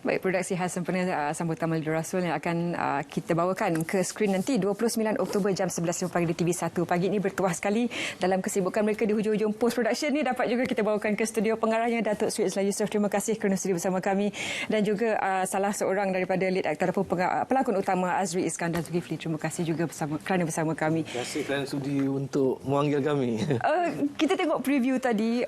Baik, produksi khas sempena sambutan Maulidur Rasul yang akan kita bawakan ke skrin nanti 29 Oktober jam 11 pagi di TV1. Pagi ini bertuah sekali dalam kesibukan mereka di hujung-hujung post production ni, dapat juga kita bawakan ke studio pengarahnya Datuk Sri Isla Yusof. Terima kasih kerana sudi bersama kami, dan juga salah seorang daripada lead aktor ataupun pelakon utama Azri Iskandar Zulkifli. Terima kasih juga kerana bersama kami. Terima kasih kerana sudi untuk memanggil kami. Kita tengok preview tadi,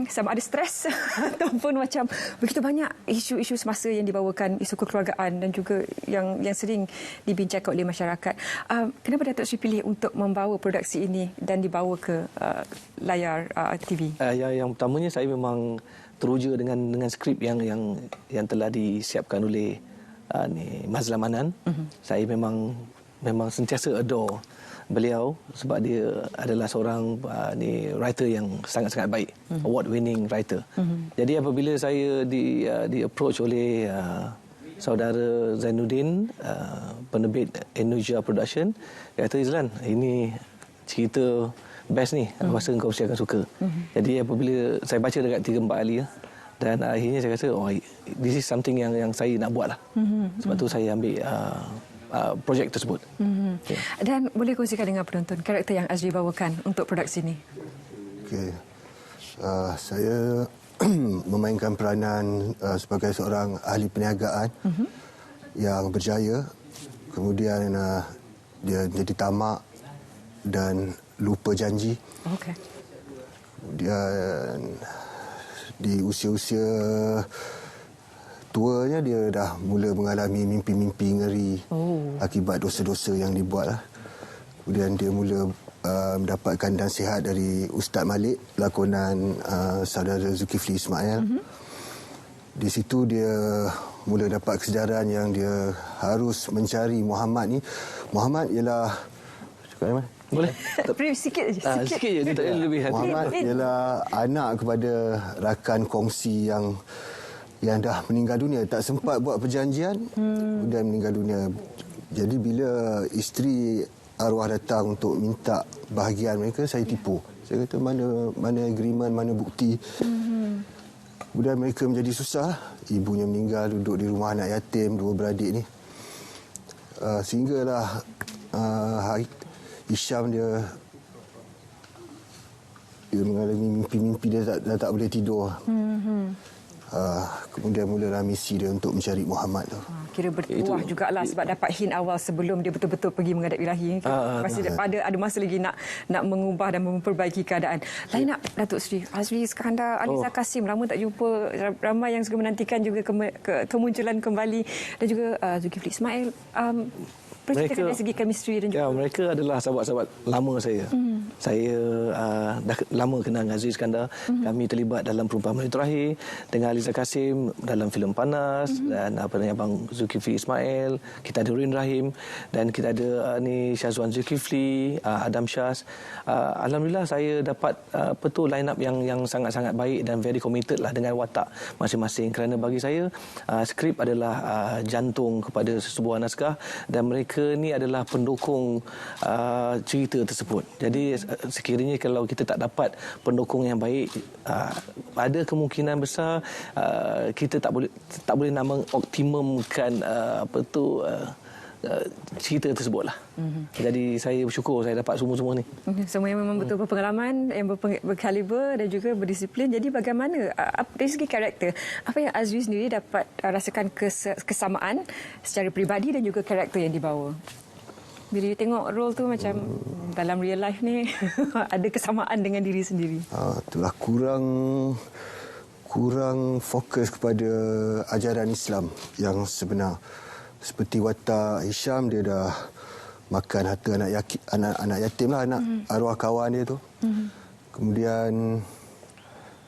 sama ada stres ataupun macam begitu banyak isu-isu semasa yang dibawakan, isu kekeluargaan dan juga yang sering dibincangkan oleh masyarakat. Kenapa Datuk Sri pilih untuk membawa produksi ini dan dibawa ke layar TV? Yang pertamanya, saya memang teruja dengan skrip yang telah disiapkan oleh Mazlan Manan. Saya memang sentiasa adore beliau sebab dia adalah seorang writer yang sangat-sangat baik, award winning writer. Jadi apabila saya di approach oleh saudara Zainuddin, penerbit Indonesia Production, dia kata, Izlan, ini cerita best ni, aku rasa engkau mesti akan suka. Jadi apabila saya baca dekat 3-4 kali, dan akhirnya saya kata, this is something yang saya nak buat lah. Sebab tu saya ambil projek tersebut. Okay. Dan boleh kongsikan dengan penonton karakter yang Azri bawakan untuk produksi ini? Okay. Saya memainkan peranan sebagai seorang ahli perniagaan yang berjaya. Kemudian dia jadi tamak dan lupa janji. Okay. Kemudian di usia-usia tuanya dia dah mula mengalami mimpi-mimpi ngeri akibat dosa-dosa yang dibuat lah. Kemudian dia mula mendapatkan nasihat dari Ustaz Malik, lakonan saudara Zulkifli Ismail. Di situ dia mula dapat kesedaran yang dia harus mencari Muhammad ni. Muhammad ialah, cakap mana? Boleh? Sikit je. Sikit je, dia tak ada lebih hati. Muhammad ialah anak kepada rakan kongsi yang dah meninggal dunia, tak sempat buat perjanjian, kemudian meninggal dunia. Jadi bila isteri arwah datang untuk minta bahagian mereka, saya tipu. Saya kata mana agreement, mana bukti. Kemudian mereka menjadi susah. Ibunya meninggal, duduk di rumah anak yatim, 2 beradik ni. Sehinggalah Hisham dia mengalami mimpi-mimpi, dia tak boleh tidur. Kemudian mulalah misi dia untuk mencari Muhammad tu. Kira bertuah jugalah sebab dapat hint awal sebelum dia betul-betul pergi menghadap ilahi. Masih ada masa lagi nak mengubah dan memperbaiki keadaan. Lain nak Datuk Sri Azri Iskandar, Aliza Kasim, lama tak jumpa. Ramai yang juga menantikan juga kemunculan kembali, dan juga Zulkifli Ismail. Perceritakan dari segi chemistry dan juga... mereka adalah sahabat-sahabat lama saya. Saya dah lama kenal dengan Azri Iskandar. Kami terlibat dalam Perempuan Melayu Terakhir, dengan Aliza Kasim dalam filem Panas, dan Abang Zulkifli Ismail. Kita ada Rin Rahim, dan kita ada Syazwan Zulkifli, Adam Syaz. Alhamdulillah saya dapat line up yang sangat-sangat baik dan very committed lah dengan watak masing-masing. Kerana bagi saya, skrip adalah jantung kepada sebuah naskah, dan mereka ni adalah pendukung cerita tersebut. Jadi sekiranya kalau kita tak dapat pendukung yang baik, ada kemungkinan besar kita tak boleh nak mengoptimumkan cerita tersebut lah. Jadi saya bersyukur saya dapat semua ni. Semua yang memang betul berpengalaman, yang berkaliber dan juga berdisiplin. Jadi bagaimana dari segi karakter, apa yang Azri sendiri dapat rasakan kesamaan secara peribadi dan juga karakter yang dibawa? Bila you tengok role tu macam dalam real life ni ada kesamaan dengan diri sendiri. Itulah kurang fokus kepada ajaran Islam yang sebenar. Seperti watak Hisham, dia dah makan harta anak yatim lah, anak arwah kawan dia tu. Kemudian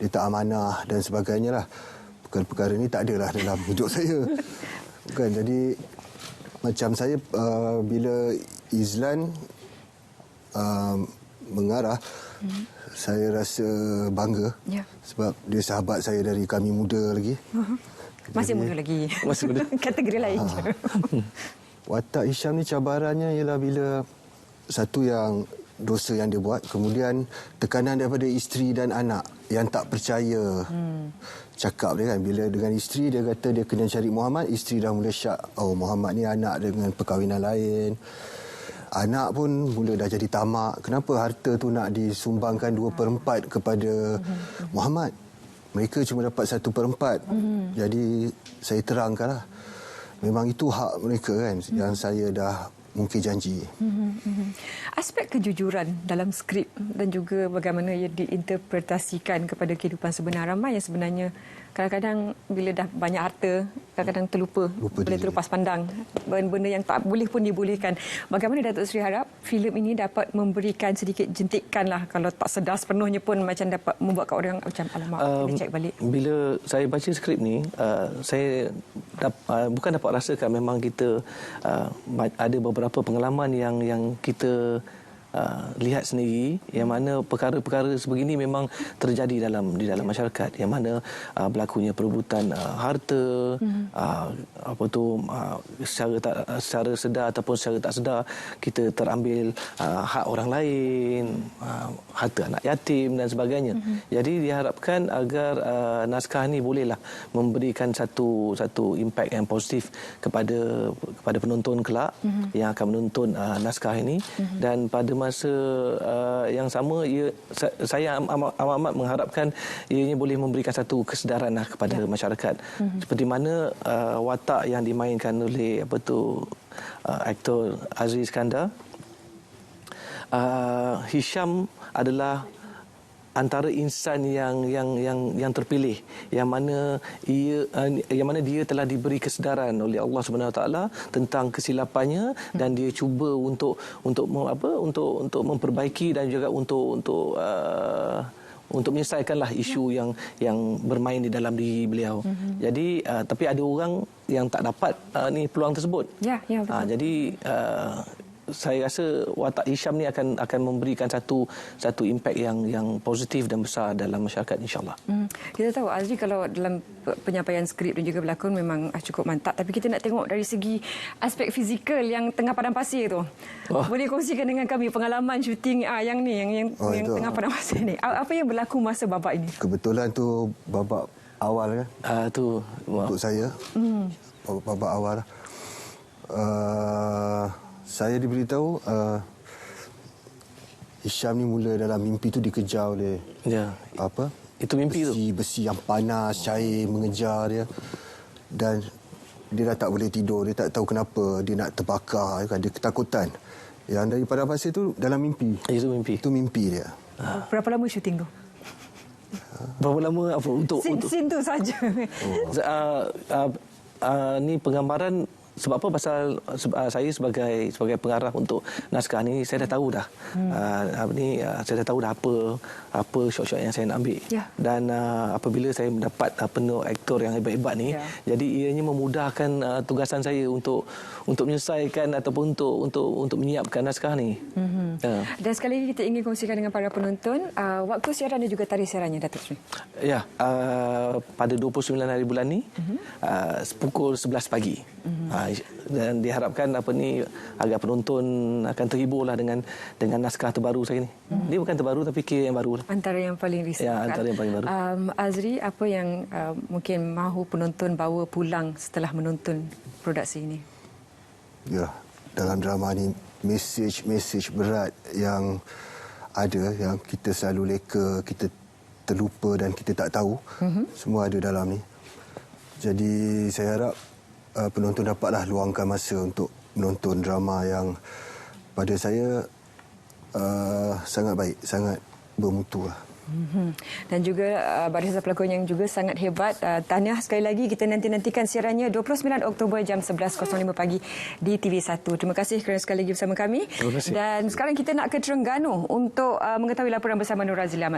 dia tak amanah dan sebagainya lah. Perkara-perkara ni tak adalah dalam hidup saya. Bukan, jadi macam saya bila Izlan mengarah, saya rasa bangga sebab dia sahabat saya dari kami muda lagi. Masih muda lagi. Masih muda. Kategori lain je. Watak Hisham ni cabarannya ialah bila satu yang dosa yang dia buat, kemudian tekanan daripada isteri dan anak yang tak percaya cakap dia kan. Bila dengan isteri, dia kata dia kena cari Muhammad. Isteri dah mula syak. Oh, Muhammad ni anak dengan perkahwinan lain. Anak pun mula dah jadi tamak. Kenapa harta tu nak disumbangkan 2/4 kepada Muhammad? Mereka cuma dapat 1/4. Jadi saya terangkanlah. Memang itu hak mereka kan, yang saya dah mungkin janji. Aspek kejujuran dalam skrip dan juga bagaimana ia diinterpretasikan kepada kehidupan sebenar, ramai yang sebenarnya kadang-kadang bila dah banyak harta, kadang-kadang terlupa, boleh terlepas pandang. Benda-benda yang tak boleh pun dibolehkan. Bagaimana Datuk Seri harap filem ini dapat memberikan sedikit jentikan lah, kalau tak sedar sepenuhnya pun macam dapat membuatkan orang macam alamak, kena cek balik. Bila saya baca skrip ni, saya bukan dapat rasakan memang kita ada beberapa pengalaman yang kita lihat sendiri, yang mana perkara-perkara sebegini memang terjadi di dalam masyarakat, yang mana berlakunya perebutan harta, secara sedar ataupun secara tak sedar kita terambil hak orang lain, harta anak yatim dan sebagainya. Jadi diharapkan agar naskah ni bolehlah memberikan satu impak yang positif kepada penonton kelak yang akan menonton naskah ini. Dan pada masa yang sama, saya amat mengharapkan ianya boleh memberikan satu kesedaran kepada masyarakat. Seperti mana watak yang dimainkan oleh aktor Aziz Iskandar. Hisham adalah antara insan yang terpilih, yang mana dia telah diberi kesedaran oleh Allah Subhanahu Wa Taala tentang kesilapannya, dan dia cuba untuk memperbaiki dan juga untuk menyelesaikanlah isu yang bermain di dalam diri beliau. Jadi tapi ada orang yang tak dapat peluang tersebut. Ya, betul. Jadi saya rasa watak Hisham ni akan memberikan satu impak yang positif dan besar dalam masyarakat, insya-Allah. Kita tahu Azri kalau dalam penyampaian skrip dan juga berlakon memang cukup mantap, tapi kita nak tengok dari segi aspek fizikal yang tengah padang pasir tu. Boleh kongsikan dengan kami pengalaman syuting yang tengah padang pasir ni. Apa yang berlaku masa babak ini? Kebetulan tu babak awal kan. Untuk saya. Babak awal. Saya diberitahu Hisham ni mula dalam mimpi tu dikejar oleh itu mimpi besi yang panas, cair mengejar dia, dan dia dah tak boleh tidur. Dia tak tahu kenapa dia nak terbakar kan, dia ketakutan. Yang daripada pasir tu dalam mimpi. Itu mimpi dia. Berapa lama syuting tu? Berapa lama untuk scene tu saja? Ni penggambaran. Sebab apa? Pasal saya sebagai pengarah untuk naskah ni, saya dah tahu dah saya dah tahu dah apa shot-shot yang saya nak ambil. Dan apabila saya mendapat penuh aktor yang hebat-hebat ni, jadi ianya memudahkan tugasan saya untuk menyelesaikan ataupun untuk menyiapkan naskah ni. Dan sekali lagi kita ingin kongsikan dengan para penonton waktu siaran dan juga tarikh siarannya, Datuk Seri. Pada 29 hari bulan ni, pukul 11 pagi. Dan diharapkan agar penonton akan terhiburlah dengan naskah terbaru saya ni. Dia bukan terbaru tapi kira yang baru. Antara yang paling risau. Antara yang paling baru. Azri, apa yang mungkin mahu penonton bawa pulang setelah menonton produksi ini? Dalam drama ni mesej berat yang ada, yang kita selalu leka, kita terlupa dan kita tak tahu. Semua ada dalam ni. Jadi saya harap penonton dapatlah luangkan masa untuk menonton drama yang pada saya sangat baik, sangat bermutu lah. Dan juga barisan pelakon yang juga sangat hebat. Tahniah sekali lagi. Kita nantikan siarannya 29 Oktober jam 11.05 pagi di TV1. Terima kasih kerana sekali lagi bersama kami. Terima kasih. Dan sekarang kita nak ke Terengganu untuk mengetahui laporan bersama Nur Razili Ahmad.